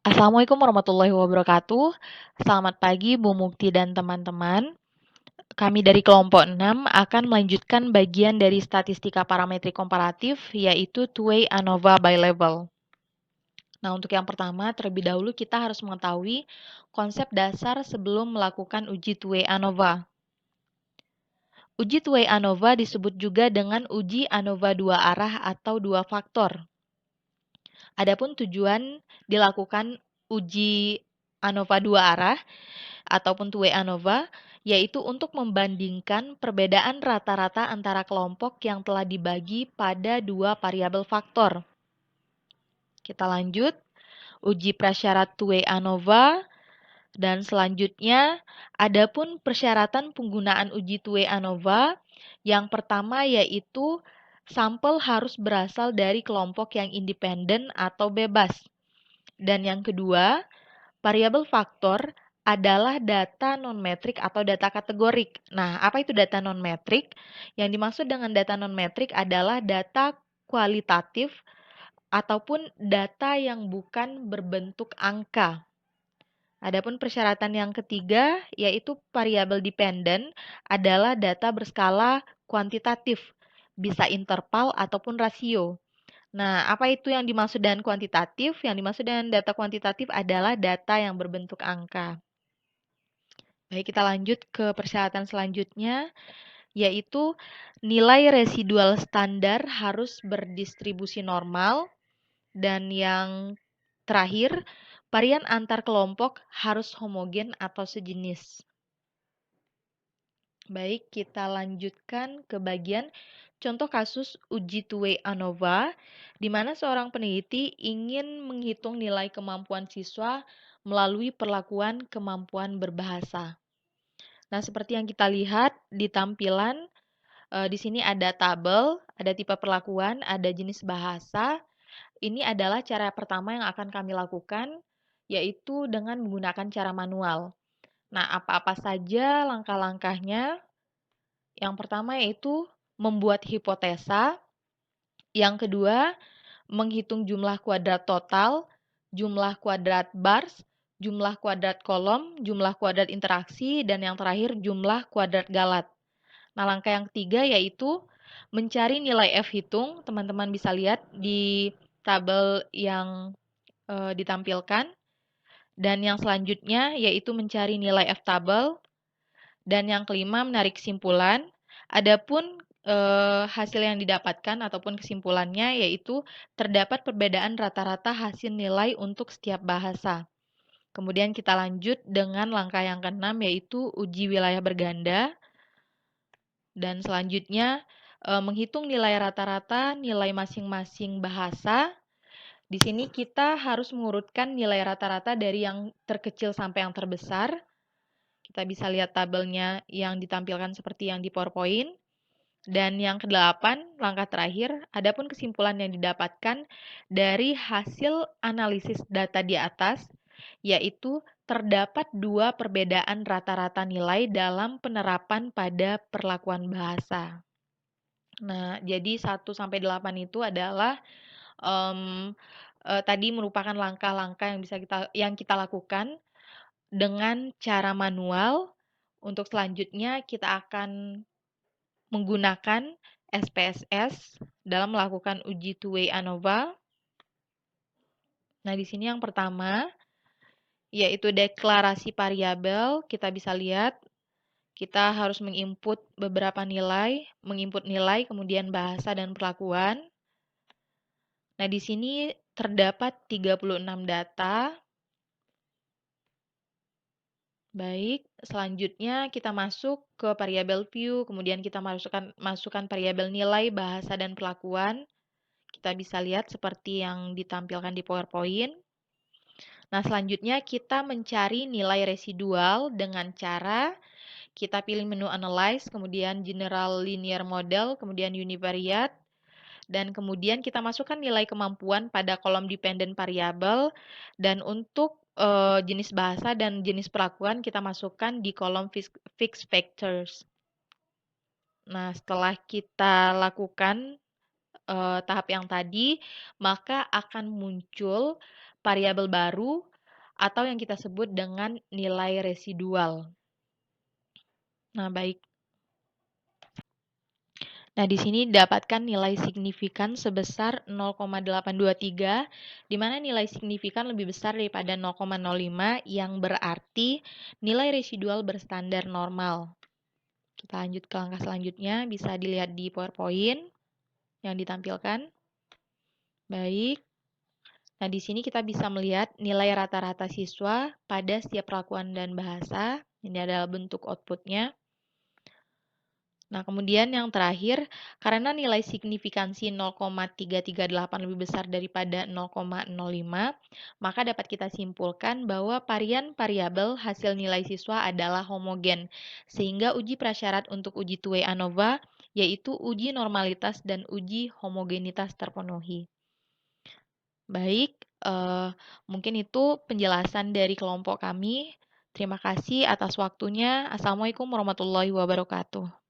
Assalamualaikum warahmatullahi wabarakatuh. Selamat pagi Bu Mukti dan teman-teman. Kami dari kelompok 6 akan melanjutkan bagian dari statistika parametrik komparatif, yaitu two-way ANOVA bilevel. Nah, untuk yang pertama, terlebih dahulu kita harus mengetahui konsep dasar sebelum melakukan uji two-way ANOVA. Uji two-way ANOVA disebut juga dengan uji ANOVA dua arah atau dua faktor. Adapun tujuan dilakukan uji ANOVA dua arah ataupun two-way ANOVA, yaitu untuk membandingkan perbedaan rata-rata antara kelompok yang telah dibagi pada dua variabel faktor. Kita lanjut, uji prasyarat two-way ANOVA, dan selanjutnya, adapun persyaratan penggunaan uji two-way ANOVA, yang pertama yaitu sampel harus berasal dari kelompok yang independen atau bebas. Dan yang kedua, variabel faktor adalah data non-metrik atau data kategorik. Nah, apa itu data non-metrik? Yang dimaksud dengan data non-metrik adalah data kualitatif ataupun data yang bukan berbentuk angka. Adapun persyaratan yang ketiga, yaitu variabel dependent, adalah data berskala kuantitatif, bisa interval ataupun rasio. Nah, apa itu yang dimaksud dengan kuantitatif? Yang dimaksud dengan data kuantitatif adalah data yang berbentuk angka. Baik, kita lanjut ke persyaratan selanjutnya, yaitu nilai residual standar harus berdistribusi normal, dan yang terakhir, varian antar kelompok harus homogen atau sejenis. Baik, kita lanjutkan ke bagian contoh kasus uji two-way ANOVA, di mana seorang peneliti ingin menghitung nilai kemampuan siswa melalui perlakuan kemampuan berbahasa. Nah, seperti yang kita lihat di tampilan, di sini ada tabel, ada tipe perlakuan, ada jenis bahasa. Ini adalah cara pertama yang akan kami lakukan, yaitu dengan menggunakan cara manual. Nah, apa-apa saja langkah-langkahnya? Yang pertama yaitu membuat hipotesa. Yang kedua, menghitung jumlah kuadrat total, jumlah kuadrat bars, jumlah kuadrat kolom, jumlah kuadrat interaksi, dan yang terakhir jumlah kuadrat galat. Nah, langkah yang ketiga yaitu mencari nilai F hitung. Teman-teman bisa lihat di tabel yang ditampilkan. Dan yang selanjutnya yaitu mencari nilai F tabel. Dan yang kelima menarik kesimpulan. Adapun hasil yang didapatkan ataupun kesimpulannya yaitu terdapat perbedaan rata-rata hasil nilai untuk setiap bahasa. Kemudian kita lanjut dengan langkah yang keenam yaitu uji wilayah berganda. Dan selanjutnya menghitung nilai rata-rata nilai masing-masing bahasa. Di sini kita harus mengurutkan nilai rata-rata dari yang terkecil sampai yang terbesar. Kita bisa lihat tabelnya yang ditampilkan seperti yang di PowerPoint. Dan yang kedelapan, langkah terakhir, adapun kesimpulan yang didapatkan dari hasil analisis data di atas, yaitu terdapat dua perbedaan rata-rata nilai dalam penerapan pada perlakuan bahasa. Nah, jadi 1-8 itu adalah tadi merupakan langkah-langkah yang kita lakukan dengan cara manual. Untuk selanjutnya kita akan menggunakan SPSS dalam melakukan uji two-way ANOVA. Nah, di sini yang pertama yaitu deklarasi variabel. Kita bisa lihat kita harus menginput beberapa nilai, kemudian bahasa dan perlakuan. Nah, di sini terdapat 36 data. Baik, selanjutnya kita masuk ke variabel view, kemudian kita masukkan variabel nilai, bahasa, dan perlakuan. Kita bisa lihat seperti yang ditampilkan di PowerPoint. Nah, selanjutnya kita mencari nilai residual dengan cara kita pilih menu Analyze, kemudian General Linear Model, kemudian Univariate, dan kemudian kita masukkan nilai kemampuan pada kolom dependent variable, dan untuk jenis bahasa dan jenis perlakuan kita masukkan di kolom fixed factors. Nah, setelah kita lakukan tahap yang tadi, maka akan muncul variabel baru atau yang kita sebut dengan nilai residual. Nah, baik. Nah, di sini dapatkan nilai signifikan sebesar 0,823, di mana nilai signifikan lebih besar daripada 0,05 yang berarti nilai residual berstandar normal. Kita lanjut ke langkah selanjutnya, bisa dilihat di PowerPoint yang ditampilkan. Baik. Nah, di sini kita bisa melihat nilai rata-rata siswa pada setiap perlakuan dan bahasa. Ini adalah bentuk outputnya. Nah, kemudian yang terakhir, karena nilai signifikansi 0,338 lebih besar daripada 0,05, maka dapat kita simpulkan bahwa varian variabel hasil nilai siswa adalah homogen, sehingga uji prasyarat untuk uji two-way ANOVA yaitu uji normalitas dan uji homogenitas terpenuhi. Baik, mungkin itu penjelasan dari kelompok kami. Terima kasih atas waktunya. Assalamualaikum warahmatullahi wabarakatuh.